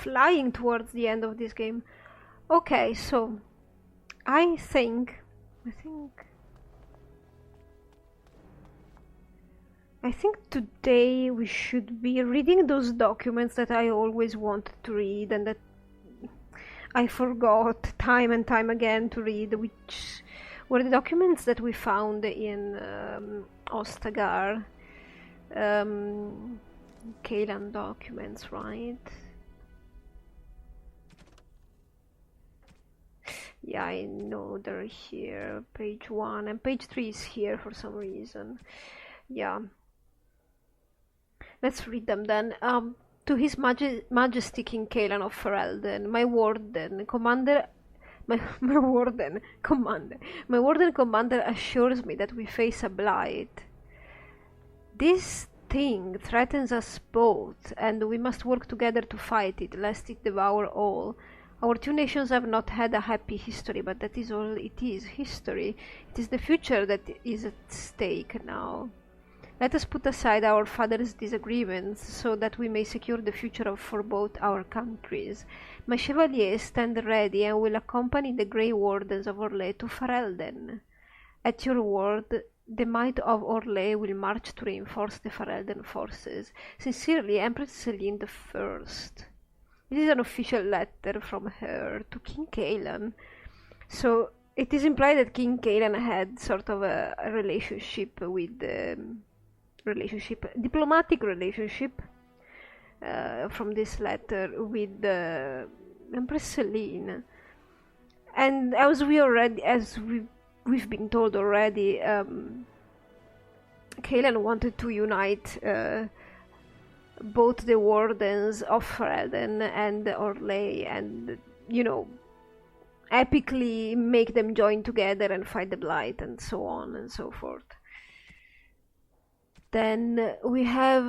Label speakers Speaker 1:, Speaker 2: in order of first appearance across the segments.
Speaker 1: flying towards the end of this game. Okay, so I think today we should be reading those documents that I always wanted to read and that I forgot time and time again to read, which were the documents that we found in Ostagar. Kaelan documents, right? Yeah, I know they're here. Page 1 and page 3 is here for some reason. Yeah. Let's read them then. To His Majesty King Kaelan of Farelden, my warden commander assures me that we face a blight. This thing threatens us both, and we must work together to fight it, lest it devour all. Our two nations have not had a happy history, but that is all it is, history. It is the future that is at stake now. Let us put aside our father's disagreements, so that we may secure the future for both our countries. My chevaliers stand ready and will accompany the Grey Wardens of Orlais to Farelden. At your word, the might of Orlais will march to reinforce the Farelden forces. Sincerely, Empress Celine the First. This is an official letter from her to King Kaelan. So it is implied that King Kaelan had sort of a relationship with diplomatic relationship from this letter with Empress Celine. And as we've been told already, Kaelan wanted to unite both the Wardens of Farelden and Orlais, and epically make them join together and fight the Blight, and so on and so forth. Then we have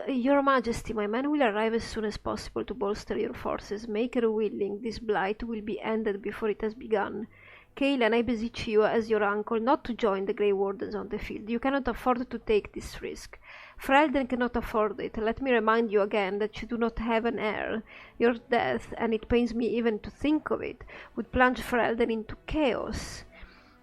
Speaker 1: Your Majesty, my men will arrive as soon as possible to bolster your forces. Make her willing, this blight will be ended before it has begun. Kaelan, I beseech you as your uncle not to join the Grey Wardens on the field. You cannot afford to take this risk. Farelden cannot afford it. Let me remind you again that you do not have an heir. Your death, and it pains me even to think of it, would plunge Farelden into chaos.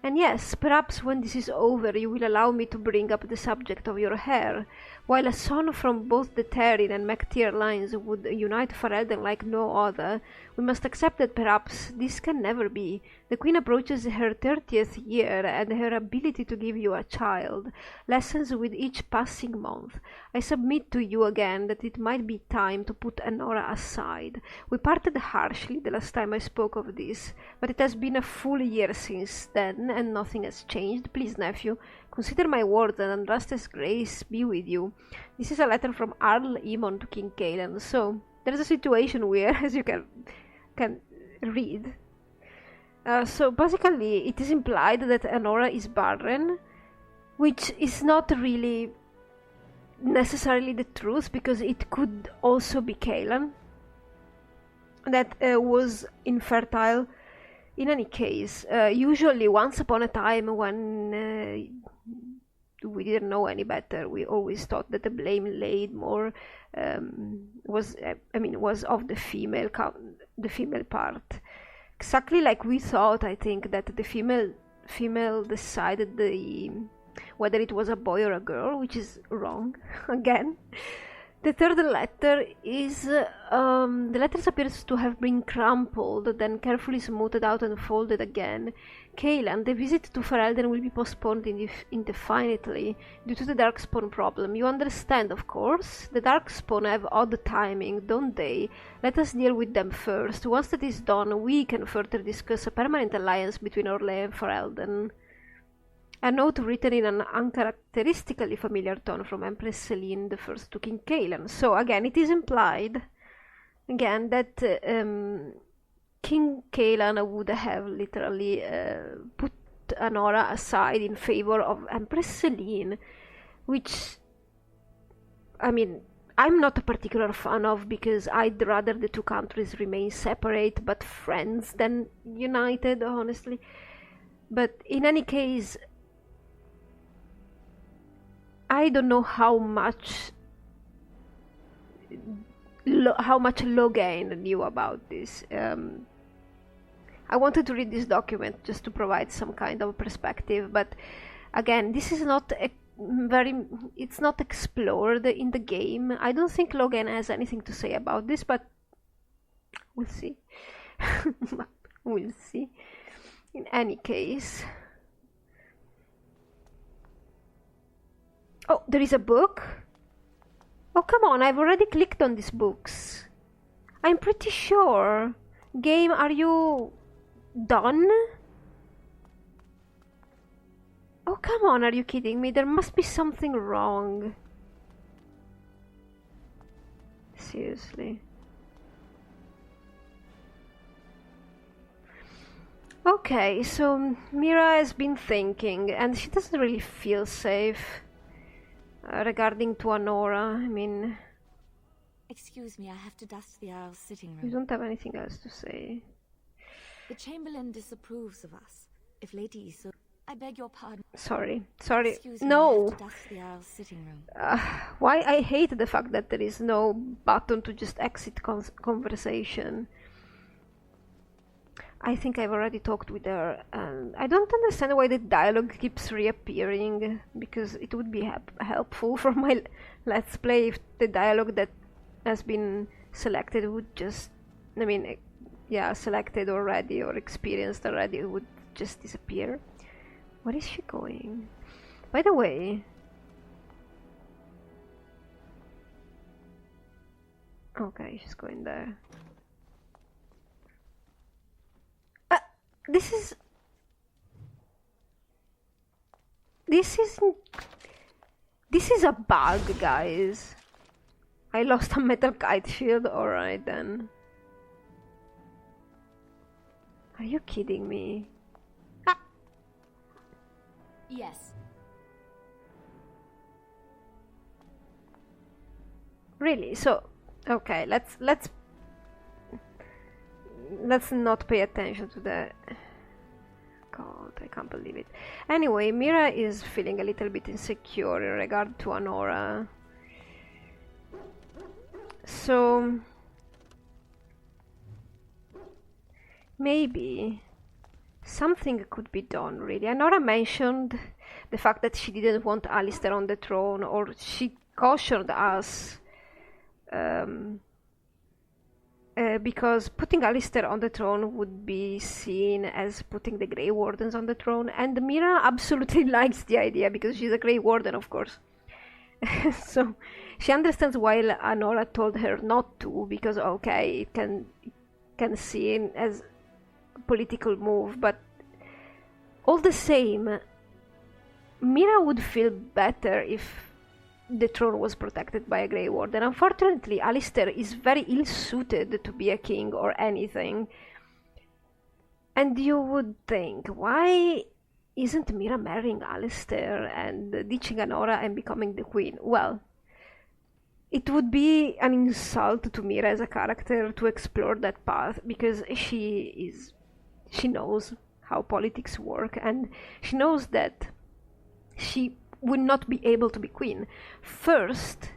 Speaker 1: And yes, perhaps when this is over you will allow me to bring up the subject of your heir. While a son from both the Terran and Mechtir lines would unite Farelden like no other, we must accept that perhaps this can never be. The Queen approaches her 30th year, and her ability to give you a child lessens with each passing month. I submit to you again that it might be time to put Anora aside. We parted harshly the last time I spoke of this, but it has been a full year since then, and nothing has changed. Please, nephew, consider my words, and Andraste's grace be with you. This is a letter from Arl Emon to King Kaelan. So there's a situation where, as you can read, so basically it is implied that Anora is barren, which is not really necessarily the truth, because it could also be Kaelan that was infertile. In any case, usually once upon a time when we didn't know any better, we always thought that the blame laid more was of the female part. Exactly like we thought, I think, that the female decided whether it was a boy or a girl, which is wrong again. The third letter is, the letter appears to have been crumpled, then carefully smoothed out and folded again. Kaelan, the visit to Farelden will be postponed indefinitely due to the Darkspawn problem. You understand, of course? The Darkspawn have odd timing, don't they? Let us deal with them first. Once that is done, we can further discuss a permanent alliance between Orlais and Farelden. A note written in an uncharacteristically familiar tone from Empress Celine the First to King Kaelan. So again, it is implied again that King Kaelan would have literally put Anora aside in favor of Empress Celine, which, I mean, I'm not a particular fan of, because I'd rather the two countries remain separate but friends than united, honestly. But in any case, I don't know how much how much Logain knew about this. I wanted to read this document just to provide some kind of perspective, but again, this is not it's not explored in the game. I don't think Logan has anything to say about this, but we'll see. We'll see. In any case. Oh, there is a book? Oh, come on, I've already clicked on these books. I'm pretty sure. Game, are you done? Oh, come on, are you kidding me? There must be something wrong. Seriously. Okay, so Mira has been thinking, and she doesn't really feel safe regarding to Anora. I mean...
Speaker 2: Excuse me, I have to dust the Earl's sitting room.
Speaker 1: You don't have anything else to say.
Speaker 2: The Chamberlain disapproves of us. If Lady Iso... I beg your pardon.
Speaker 1: Sorry.
Speaker 2: Excuse me,
Speaker 1: No!
Speaker 2: I have to dust the Earl's sitting room.
Speaker 1: Why I hate the fact that there is no button to just exit conversation. I think I've already talked with her, and I don't understand why the dialogue keeps reappearing, because it would be helpful for my Let's Play if the dialogue that has been selected would just, I mean, yeah, selected already or experienced already would just disappear. Where is she going? By the way... Okay, she's going there. This is a bug, guys. I lost a metal kite shield. Alright then. Are you kidding me? Ah.
Speaker 2: Yes.
Speaker 1: Really? So, okay, let's not pay attention to the... God, I can't believe it. Anyway, Mira is feeling a little bit insecure in regard to Anora. So... maybe something could be done, really. Anora mentioned the fact that she didn't want Alistair on the throne, or she cautioned us because putting Alistair on the throne would be seen as putting the Grey Wardens on the throne, and Mira absolutely likes the idea because she's a Grey Warden, of course. So she understands why Anora told her not to, because okay, it can seen as a political move, but all the same, Mira would feel better if the throne was protected by a Grey Warden. Unfortunately, Alistair is very ill-suited to be a king or anything. And you would think, why isn't Mira marrying Alistair and ditching Anora and becoming the queen? Well, it would be an insult to Mira as a character to explore that path, because she knows how politics work, and she knows that she would not be able to be queen. First,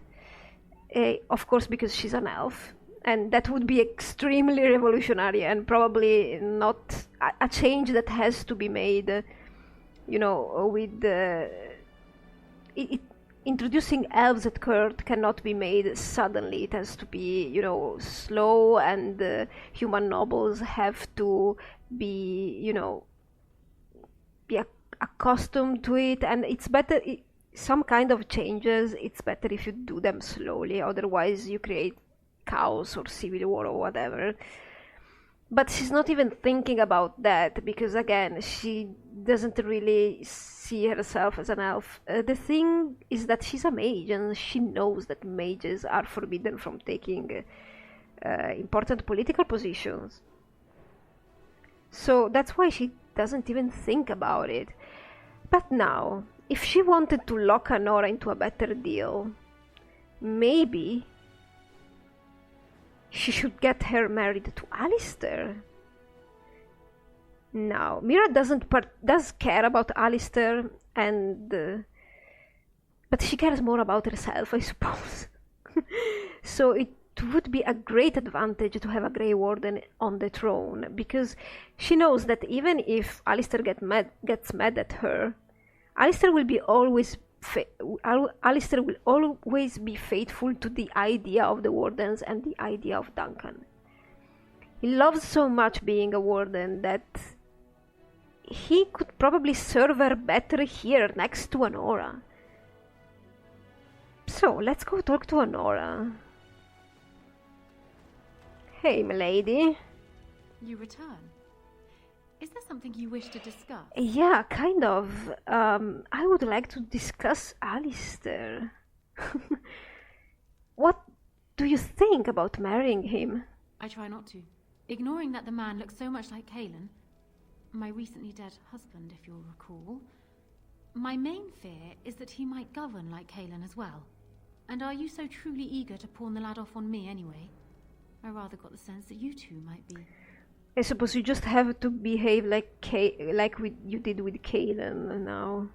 Speaker 1: of course, because she's an elf, and that would be extremely revolutionary and probably not a change that has to be made, you know, with introducing elves at court cannot be made suddenly. It has to be, you know, slow, and human nobles have to be, you know, be accustomed to it, and it's better, some kind of changes, it's better if you do them slowly, otherwise you create chaos or civil war or whatever. But she's not even thinking about that, because again, she doesn't really see herself as an elf. The thing is that she's a mage, and she knows that mages are forbidden from taking important political positions. So that's why she doesn't even think about it. But now, if she wanted to lock Anora into a better deal, maybe she should get her married to Alistair. Now, Mira does care about Alistair, but she cares more about herself, I suppose. So it would be a great advantage to have a Grey Warden on the throne, because she knows that even if Alistair gets mad at her, Alistair will always be faithful to the idea of the Wardens and the idea of Duncan. He loves so much being a Warden that he could probably serve her better here next to Honora. So, let's go talk to Honora. Hey, milady.
Speaker 3: You return. Is there something you wish to discuss?
Speaker 1: Yeah, kind of. I would like to discuss Alistair. What do you think about marrying him?
Speaker 3: I try not to. Ignoring that the man looks so much like Kaelan, my recently dead husband, if you'll recall. My main fear is that he might govern like Kaelan as well. And are you so truly eager to pawn the lad off on me anyway? I rather got the sense that you two might be.
Speaker 1: I suppose you just have to behave like you did with Kaelan now.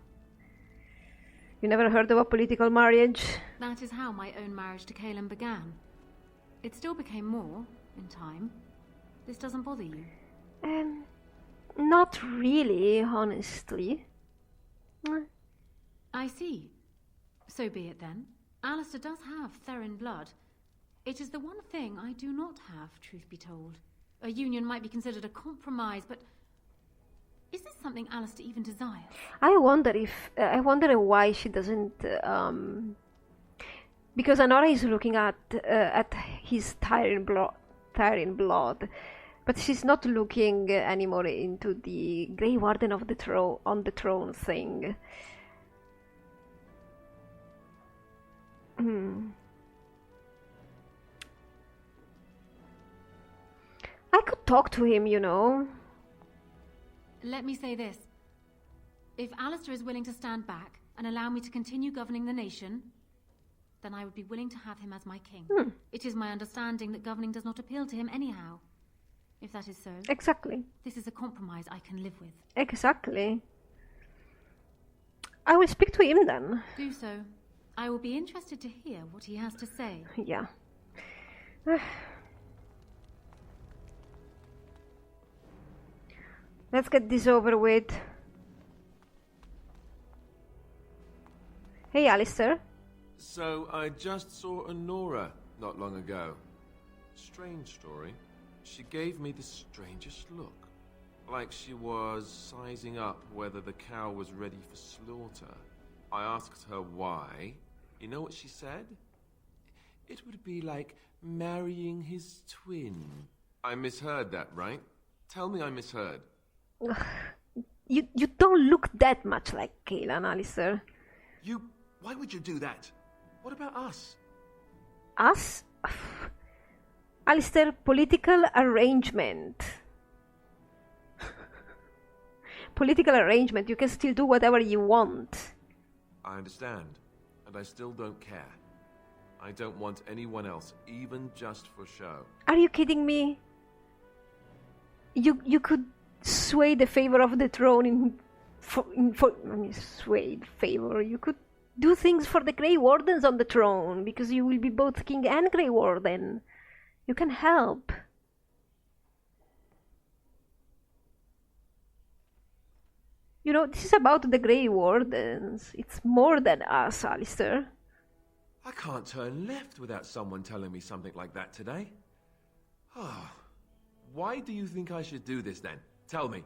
Speaker 1: You never heard of a political marriage?
Speaker 3: That is how my own marriage to Kaelan began. It still became more, in time. This doesn't bother you?
Speaker 1: Not really, honestly.
Speaker 3: I see. So be it then. Alistair does have Therin blood. It is the one thing I do not have, truth be told. A union might be considered a compromise, but is this something Alistair even desires?
Speaker 1: I wonder why she doesn't. Because Honora is looking at his Tyrian blood, but she's not looking anymore into the Grey Warden of the on the throne thing. I could talk to him, you know.
Speaker 3: Let me say this. If Alistair is willing to stand back and allow me to continue governing the nation, then I would be willing to have him as my king. It is my understanding that governing does not appeal to him anyhow. If that is so,
Speaker 1: exactly.
Speaker 3: This is a compromise I can live with.
Speaker 1: Exactly. I will speak to him then.
Speaker 3: Do so. I will be interested to hear what he has to say.
Speaker 1: Yeah. Let's get this over with. Hey, Alistair.
Speaker 4: So, I just saw Honora not long ago. Strange story. She gave me the strangest look. Like she was sizing up whether the cow was ready for slaughter. I asked her why. You know what she said? It would be like marrying his twin. I misheard that, right? Tell me I misheard.
Speaker 1: You don't look that much like Kaelan, Alistair.
Speaker 4: Why would you do that? What about us?
Speaker 1: Us? Alistair, political arrangement. Political arrangement, you can still do whatever you want.
Speaker 4: I understand, and I still don't care. I don't want anyone else, even just for show.
Speaker 1: Are you kidding me? You could sway the favor of the throne sway the favor. You could do things for the Grey Wardens on the throne, because you will be both King and Grey Warden. You can help. You know, this is about the Grey Wardens. It's more than us, Alistair.
Speaker 4: I can't turn left without someone telling me something like that today. Why do you think I should do this then? Tell me.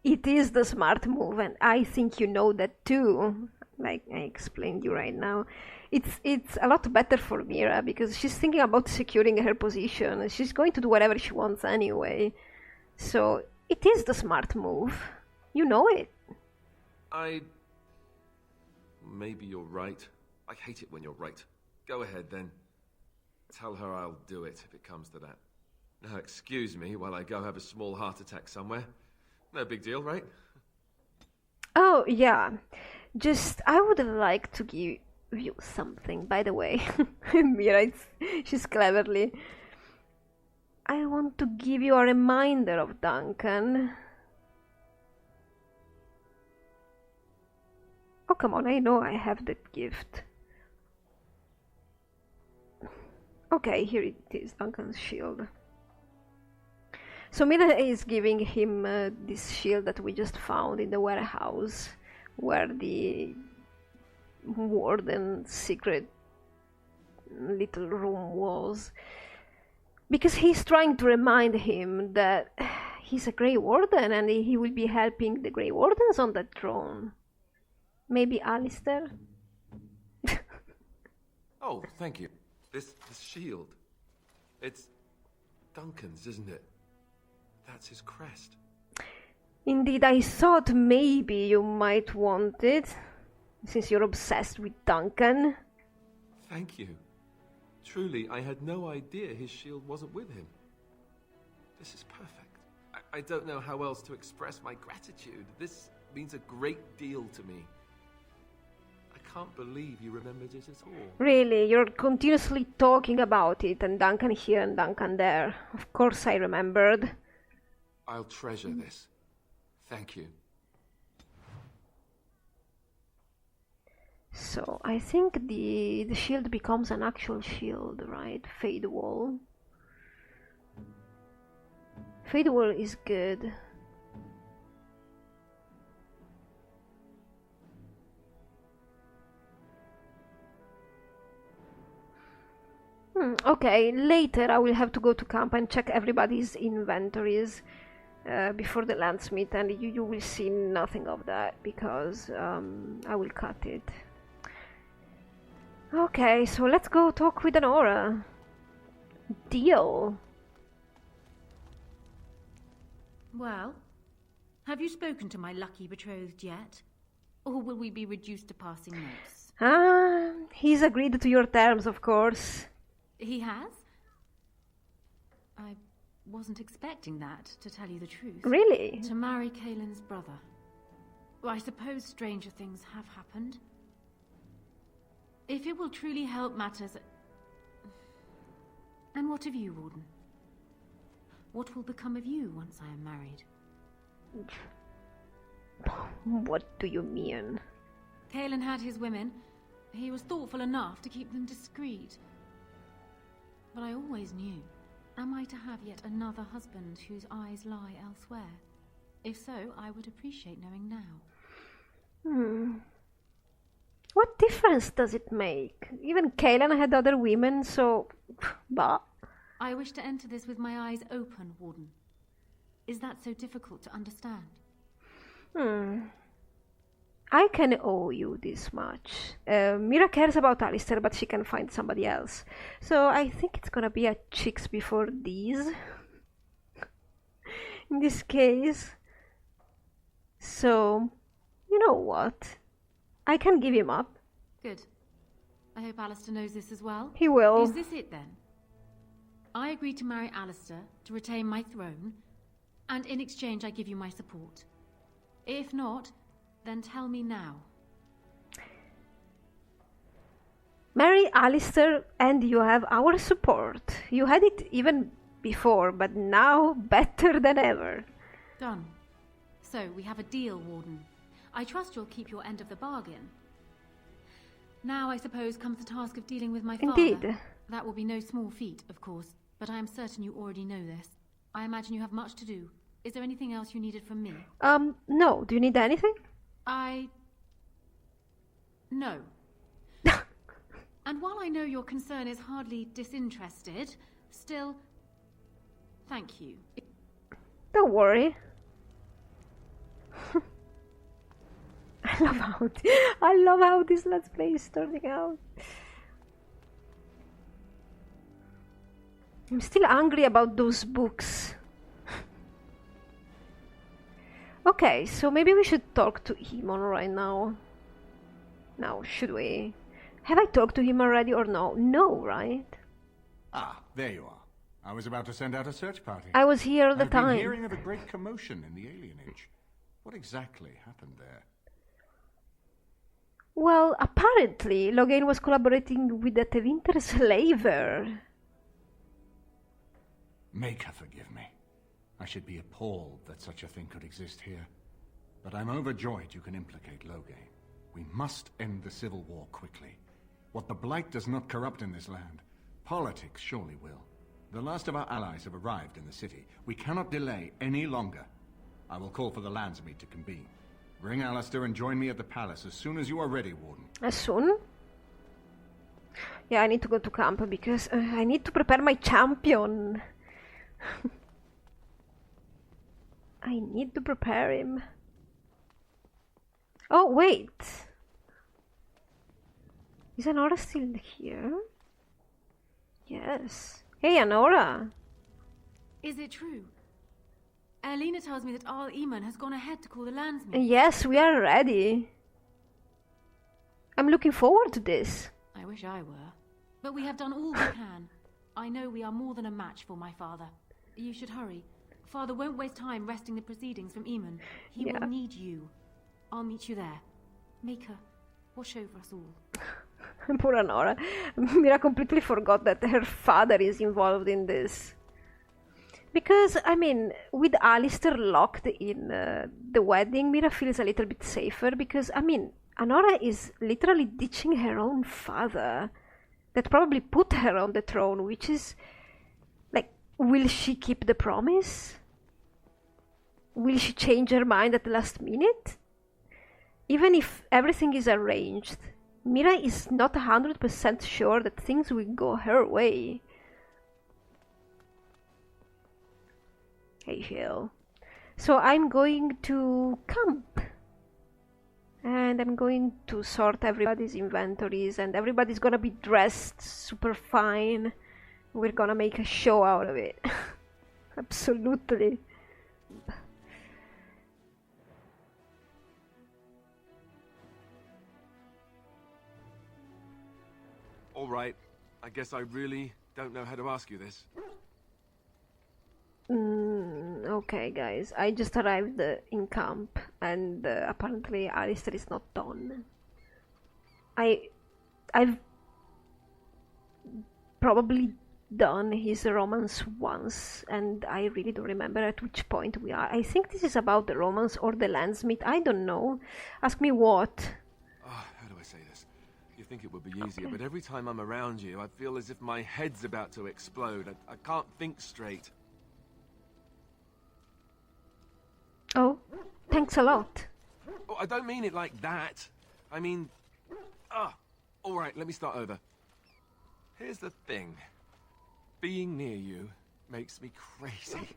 Speaker 1: It is the smart move, and I think you know that too. Like I explained you right now. It's a lot better for Mira, because she's thinking about securing her position. She's going to do whatever she wants anyway. So it is the smart move. You know it.
Speaker 4: Maybe you're right. I hate it when you're right. Go ahead then. Tell her I'll do it if it comes to that. Now excuse me while I go have a small heart attack somewhere. No big deal, right?
Speaker 1: Oh, yeah. Just, I would like to give you something, by the way. Mira, she's cleverly. I want to give you a reminder of Duncan. Oh, come on, I know I have that gift. Okay, here it is, Duncan's shield. So Mira is giving him this shield that we just found in the warehouse, where the Warden's secret little room was. Because he's trying to remind him that he's a Grey Warden and he will be helping the Grey Wardens on that throne. Maybe Alistair?
Speaker 4: Oh, thank you. This shield. It's Duncan's, isn't it? That's his crest.
Speaker 1: Indeed, I thought maybe you might want it, since you're obsessed with Duncan.
Speaker 4: Thank you. Truly, I had no idea his shield wasn't with him. This is perfect. I don't know how else to express my gratitude. This means a great deal to me. I can't believe you remembered it at all.
Speaker 1: Really, you're continuously talking about it, and Duncan here and Duncan there. Of course I remembered.
Speaker 4: I'll treasure this. Thank you.
Speaker 1: So, I think the shield becomes an actual shield, right? Fade wall. Fade wall is good. Okay, later I will have to go to camp and check everybody's inventories before the landsmith, and you will see nothing of that because I will cut it. Okay, so let's go talk with Anora. Deal.
Speaker 3: Well, have you spoken to my lucky betrothed yet? Or will we be reduced to passing notes?
Speaker 1: He's agreed to your terms, of course.
Speaker 3: He has? I wasn't expecting that, to tell you the truth.
Speaker 1: Really?
Speaker 3: To marry Kaelin's brother. Well, I suppose stranger things have happened. If it will truly help matters... And what of you, Warden? What will become of you once I am married?
Speaker 1: What do you mean?
Speaker 3: Kaelin had his women. He was thoughtful enough to keep them discreet. But I always knew. Am I to have yet another husband whose eyes lie elsewhere? If so, I would appreciate knowing now.
Speaker 1: What difference does it make? Even Kaelin had other women, so... Bah.
Speaker 3: I wish to enter this with my eyes open, Warden. Is that so difficult to understand?
Speaker 1: I can owe you this much. Mira cares about Alistair, but she can find somebody else. So I think it's gonna be a chicks before these. In this case. So, you know what? I can give him up.
Speaker 3: Good. I hope Alistair knows this as well.
Speaker 1: He will.
Speaker 3: Is this it then? I agree to marry Alistair to retain my throne, and in exchange I give you my support. If not, then tell me now.
Speaker 1: Marry Alistair and you have our support. You had it even before, but now better than ever.
Speaker 3: Done. So, we have a deal, Warden. I trust you'll keep your end of the bargain. Now, I suppose, comes the task of dealing with my father.
Speaker 1: Indeed.
Speaker 3: That will be no small feat, of course, but I am certain you already know this. I imagine you have much to do. Is there anything else you needed from me?
Speaker 1: No. Do you need anything?
Speaker 3: No. And while I know your concern is hardly disinterested, still, thank you.
Speaker 1: Don't worry. I love how this Let's Play is turning out. I'm still angry about those books. Okay, so maybe we should talk to Emon right now. Now, should we? Have I talked to him already or no? No, right?
Speaker 5: Ah, there you are. I was about to send out a search party.
Speaker 1: I was here all the
Speaker 5: I've been
Speaker 1: time.
Speaker 5: hearing of a great commotion in the alienage. What exactly happened there?
Speaker 1: Well, apparently, Logain was collaborating with the Tevinter slaver.
Speaker 5: Make her forgive me. I should be appalled that such a thing could exist here. But I'm overjoyed you can implicate Logain. We must end the civil war quickly. What the Blight does not corrupt in this land, Politics surely will. The last of our allies have arrived in the city. We cannot delay any longer. I will call for the Landsmeet to convene. Bring Alistair and join me at the palace as soon as you are ready, Warden.
Speaker 1: As soon? Yeah, I need to go to camp because I need to prepare my champion. I need to prepare him. Oh, wait. Is Anora still here? Yes. Hey, Anora.
Speaker 3: Is it true? Elena tells me that Al Eamon has gone ahead to call the Landsmeet.
Speaker 1: Yes, we are ready. I'm looking forward to this.
Speaker 3: I wish I were. But we have done all we can. I know we are more than a match for my father. You should hurry. Father won't waste time resting the proceedings from Eamon. He will need you. I'll meet you there. Maker, watch over us all.
Speaker 1: Poor Anora. Mira completely forgot that her father is involved in this. Because, I mean, with Alistair locked in the wedding, Mira feels a little bit safer because, I mean, Anora is literally ditching her own father that probably put her on the throne, which is, like, will she keep the promise? Will she change her mind at the last minute? Even if everything is arranged, Mira is not 100% sure that things will go her way. Hey, Hill. So I'm going to camp. And I'm going to sort everybody's inventories and everybody's gonna be dressed super fine. We're gonna make a show out of it. Absolutely.
Speaker 4: All right. I guess I really don't know how to ask you this.
Speaker 1: Okay, guys. I just arrived in camp, and apparently Alistair is not done. I've probably done his romance once, and I really don't remember at which point we are. I think this is about the romance or the Landsmeet. I don't know. Ask me what.
Speaker 4: How do I say this? You think it would be easier, but every time I'm around you, I feel as if my head's about to explode. I can't think straight.
Speaker 1: Oh, thanks a lot.
Speaker 4: Oh, I don't mean it like that. I mean... all right, let me start over. Here's the thing. Being near you makes me crazy.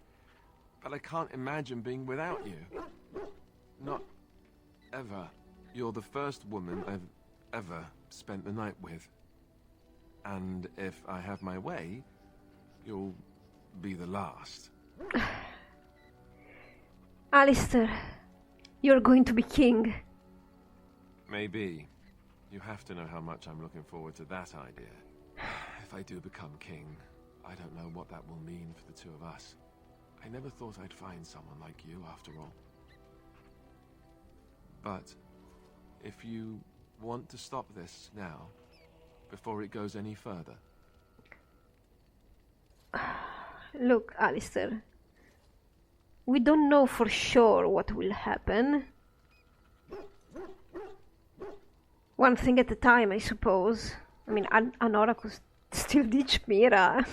Speaker 4: But I can't imagine being without you. Not ever. You're the first woman I've ever spent the night with. And if I have my way, you'll be the last.
Speaker 1: Alistair, you're going to be king.
Speaker 4: Maybe. You have to know how much I'm looking forward to that idea. If I do become king, I don't know what that will mean for the two of us. I never thought I'd find someone like you, after all. But if you want to stop this now, before it goes any further...
Speaker 1: Look, Alistair. We don't know for sure what will happen. One thing at a time, I suppose. I mean, Anora could still ditch Mira.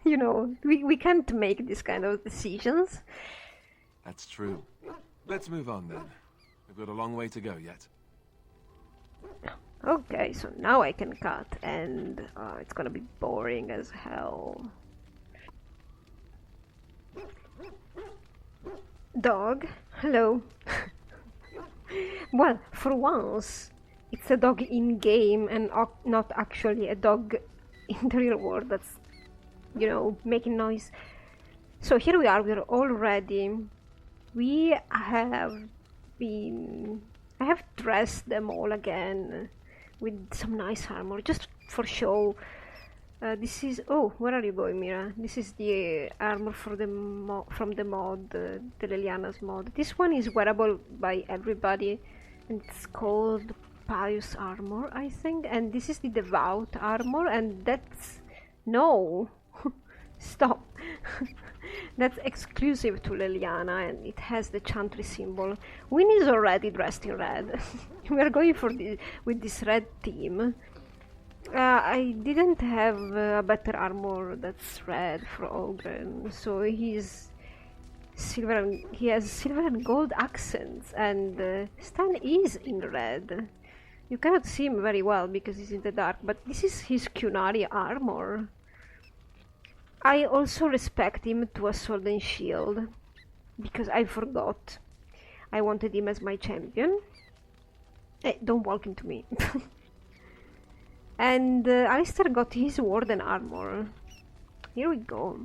Speaker 1: You know, we can't make this kind of decisions.
Speaker 4: That's true. Let's move on then. We've got a long way to go yet.
Speaker 1: Okay, so now I can cut, and it's gonna be boring as hell. Dog, hello. Well, for once, it's a dog in-game and not actually a dog in the real world that's, you know, making noise. So here we are, we're all ready. We have been... I have dressed them all again with some nice armor, just for show. This is... Oh, where are you going, Mira? This is the armor for the from the mod, the Leliana's mod. This one is wearable by everybody, and it's called Pious Armor, I think. And this is the Devout Armor, and that's... No! Stop! That's exclusive to Leliana, and it has the Chantry symbol. Win is already dressed in red. We are going for with this red theme. I didn't have a better armor that's red for Ogren, so he has silver and gold accents, and Stan is in red. You cannot see him very well because he's in the dark, but this is his Qunari armor. I also respect him to a sword and shield, because I forgot. I wanted him as my champion. Hey, don't walk into me. And Alistair got his Warden armor. Here we go.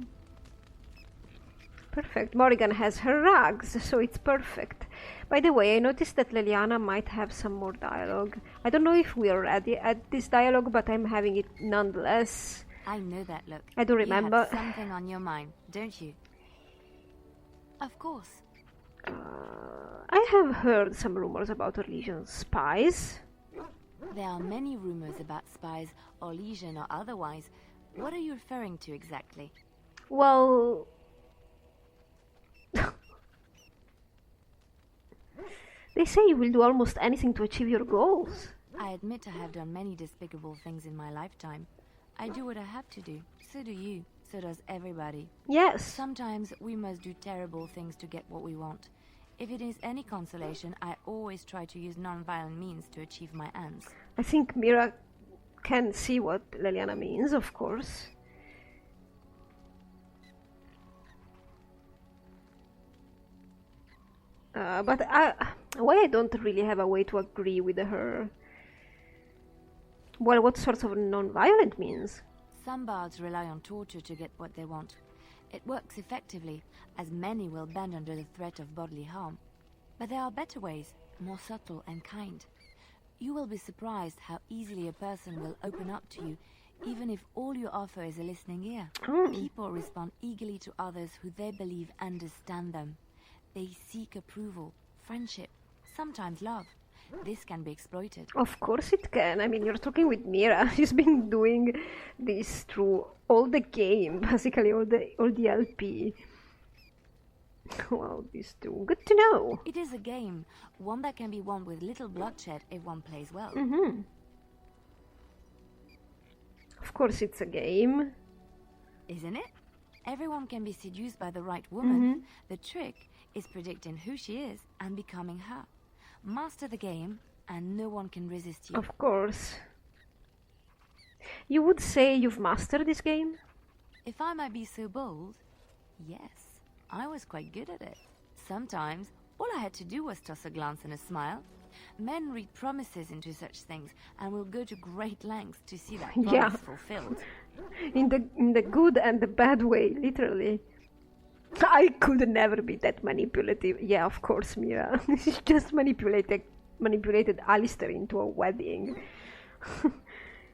Speaker 1: Perfect. Morrigan has her rags, so it's perfect. By the way, I noticed that Leliana might have some more dialogue. I don't know if we are ready at this dialogue, but I'm having it nonetheless.
Speaker 2: I know that look.
Speaker 1: I don't remember.
Speaker 2: You have something on your mind, don't you? Of course.
Speaker 1: I have heard some rumors about Orlesian's spies.
Speaker 2: There are many rumors about spies, Orlesian or otherwise. What are you referring to exactly?
Speaker 1: Well... They say you will do almost anything to achieve your goals.
Speaker 2: I admit I have done many despicable things in my lifetime. I do what I have to do. So do you. So does everybody.
Speaker 1: Yes.
Speaker 2: Sometimes we must do terrible things to get what we want. If it is any consolation, I always try to use non-violent means to achieve my ends.
Speaker 1: I think Mira can see what Leliana means, of course. But why I don't really have a way to agree with her. Well, what sorts of non-violent means?
Speaker 2: Some bards rely on torture to get what they want. It works effectively, as many will bend under the threat of bodily harm. But there are better ways, more subtle and kind. You will be surprised how easily a person will open up to you, even if all you offer is a listening ear. People respond eagerly to others who they believe understand them. They seek approval, friendship, sometimes love. This can be exploited.
Speaker 1: Of course it can. I mean, you're talking with Mira. She's been doing this through all the game, basically all the LP. Wow, these two. Good to know.
Speaker 2: It is a game, one that can be won with little bloodshed if one plays well.
Speaker 1: Of course it's a game.
Speaker 2: Isn't it? Everyone can be seduced by the right woman. The trick is predicting who she is and becoming her. Master the game, and no one can resist you.
Speaker 1: Of course. You would say you've mastered this game?
Speaker 2: If I might be so bold, yes, I was quite good at it. Sometimes, all I had to do was toss a glance and a smile. Men read promises into such things, and will go to great lengths to see that promise fulfilled.
Speaker 1: In the good and the bad way, literally. I could never be that manipulative. Yeah, of course, Mira. She just manipulated Alistair into a wedding.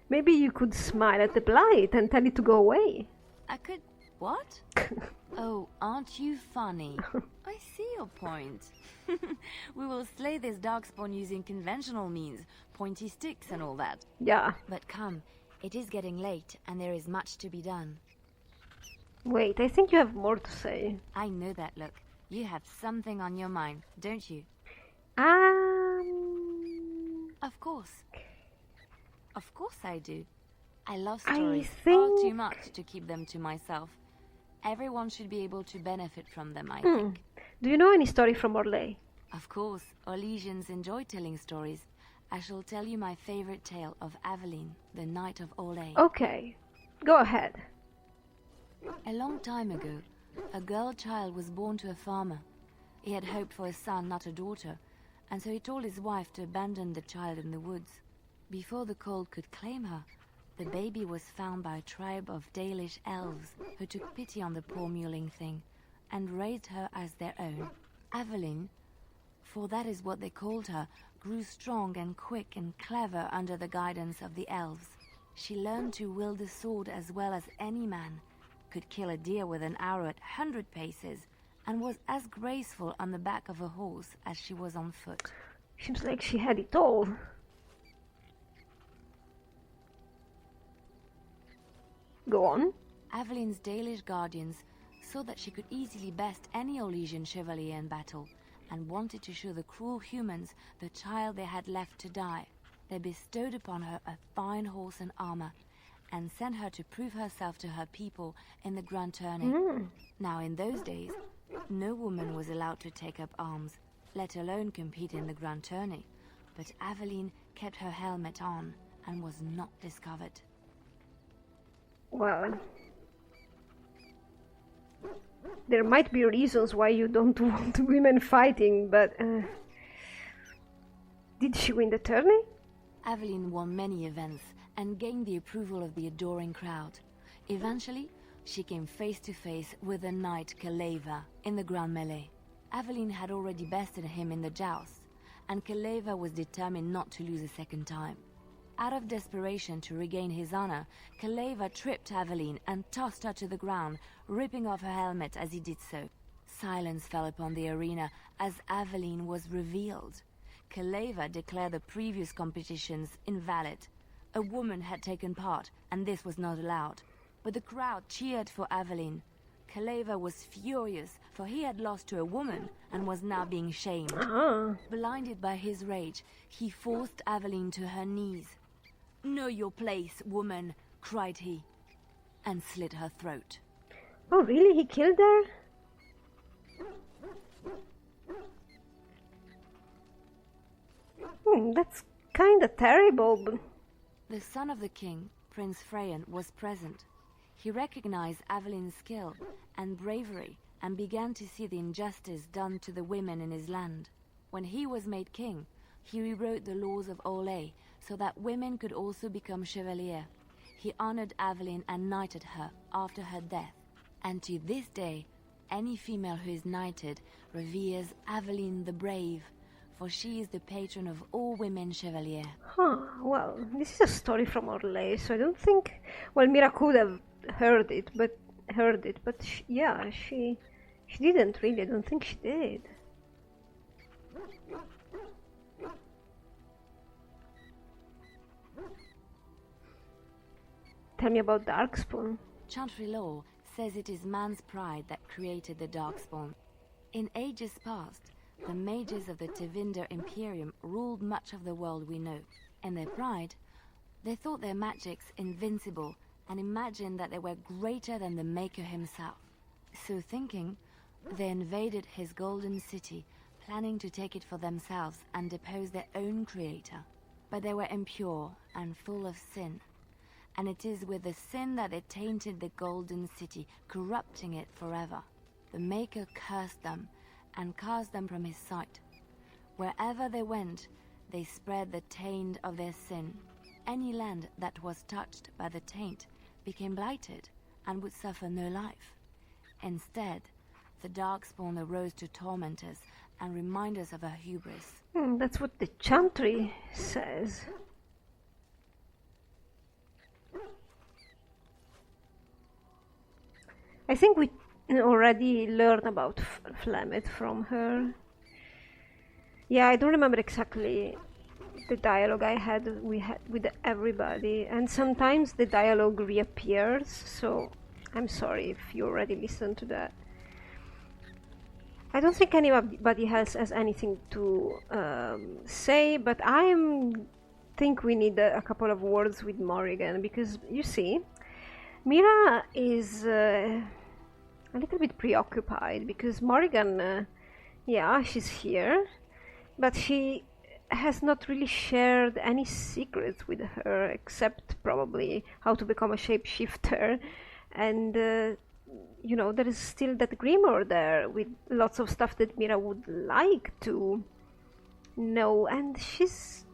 Speaker 1: Maybe you could smile at the blight and tell it to go away.
Speaker 2: I could... what? Oh, aren't you funny? I see your point. We will slay this darkspawn using conventional means, pointy sticks and all that.
Speaker 1: Yeah.
Speaker 2: But come, it is getting late and there is much to be done.
Speaker 1: Wait, I think you have more to say.
Speaker 2: I know that look. You have something on your mind, don't you? Of course. Of course I do. I love stories far too much to keep them to myself. Everyone should be able to benefit from them, I think.
Speaker 1: Do you know any story from Orlais?
Speaker 2: Of course, Orlesians enjoy telling stories. I shall tell you my favorite tale of Aveline, the Knight of Orlais.
Speaker 1: Okay, go ahead.
Speaker 2: A long time ago, a girl child was born to a farmer. He had hoped for a son, not a daughter, and so he told his wife to abandon the child in the woods. Before the cold could claim her, the baby was found by a tribe of devilish elves who took pity on the poor mewling thing and raised her as their own. Aveline, for that is what they called her, grew strong and quick and clever under the guidance of the elves. She learned to wield the sword as well as any man, could kill a deer with an arrow at 100 paces, and was as graceful on the back of a horse as she was on foot.
Speaker 1: Seems like she had it all. Go on.
Speaker 2: Aveline's devilish guardians saw that she could easily best any Orlesian chevalier in battle, and wanted to show the cruel humans the child they had left to die. they bestowed upon her a fine horse and armor, and sent her to prove herself to her people in the grand tourney. Now, in those days, no woman was allowed to take up arms, let alone compete in the grand tourney. But Aveline kept her helmet on and was not discovered.
Speaker 1: Well, there might be reasons why you don't want women fighting, but did she win the tourney?
Speaker 2: Aveline won many events and gained the approval of the adoring crowd. Eventually, she came face to face with the knight Kaleva in the grand melee. Aveline had already bested him in the joust, and Kaleva was determined not to lose a second time. Out of desperation to regain his honor, Kaleva tripped Aveline and tossed her to the ground, ripping off her helmet as he did so. Silence fell upon the arena as Aveline was revealed. Kaleva declared the previous competitions invalid. A woman had taken part, and this was not allowed. But the crowd cheered for Aveline. Kaleva was furious, for he had lost to a woman and was now being shamed. Blinded by his rage, he forced Aveline to her knees. "Know your place, woman," cried he, and slit her throat.
Speaker 1: Oh, really? He killed her? That's kinda terrible.
Speaker 2: The son of the king, Prince Freyan, was present. He recognized Aveline's skill and bravery and began to see the injustice done to the women in his land. When he was made king, he rewrote the laws of Olay so that women could also become chevalier. He honored Aveline and knighted her after her death. And to this day, any female who is knighted reveres Aveline the Brave, for she is the patron of all women chevalier.
Speaker 1: Well, this is a story from Orlais, so I don't think... Well, Mira could have heard it, but she didn't really. I don't think she did. Tell me about Darkspawn.
Speaker 2: Chantry law says it is man's pride that created the Darkspawn. In ages past, the mages of the Tevinder Imperium ruled much of the world we know. In their pride, they thought their magics invincible and imagined that they were greater than the Maker himself. So thinking, they invaded his golden city, planning to take it for themselves and depose their own creator. But they were impure and full of sin, and it is with the sin that they tainted the golden city, corrupting it forever. The Maker cursed them and cast them from his sight. Wherever they went, they spread the taint of their sin. Any land that was touched by the taint became blighted and would suffer no life. Instead, the Darkspawn arose to torment us and remind us of our hubris.
Speaker 1: That's what the Chantry says. I think we already learned about Flemeth from her. Yeah, I don't remember exactly the dialogue we had with everybody, and sometimes the dialogue reappears, so I'm sorry if you already listened to that. I don't think anybody else has anything to say, but think we need a couple of words with Morrigan, because you see, Mira is a little bit preoccupied because Morrigan, yeah, she's here, but she has not really shared any secrets with her, except probably how to become a shapeshifter. And, you know, there is still that grimoire there with lots of stuff that Mira would like to know. And she's,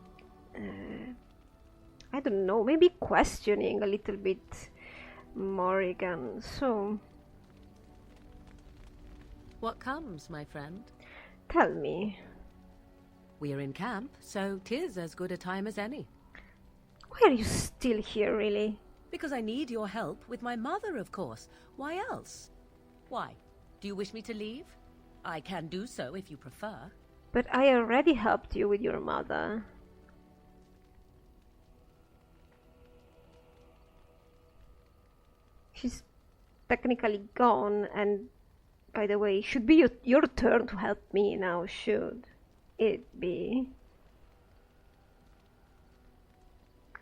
Speaker 1: I don't know, maybe questioning a little bit Morrigan. So...
Speaker 6: What comes, my friend?
Speaker 1: Tell me.
Speaker 6: We're in camp, so 'tis as good a time as any.
Speaker 1: Why are you still here, really?
Speaker 6: Because I need your help with my mother, of course. Why else? Why? Do you wish me to leave? I can do so if you prefer.
Speaker 1: But I already helped you with your mother. She's technically gone, and by the way, should be your turn to help me now, should it be?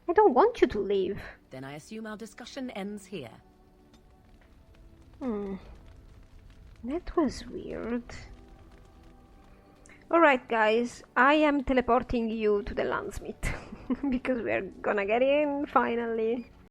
Speaker 1: I don't want you to leave.
Speaker 6: Then I assume our discussion ends here.
Speaker 1: That was weird. Alright guys, I am teleporting you to the landsmith because we are gonna get in finally.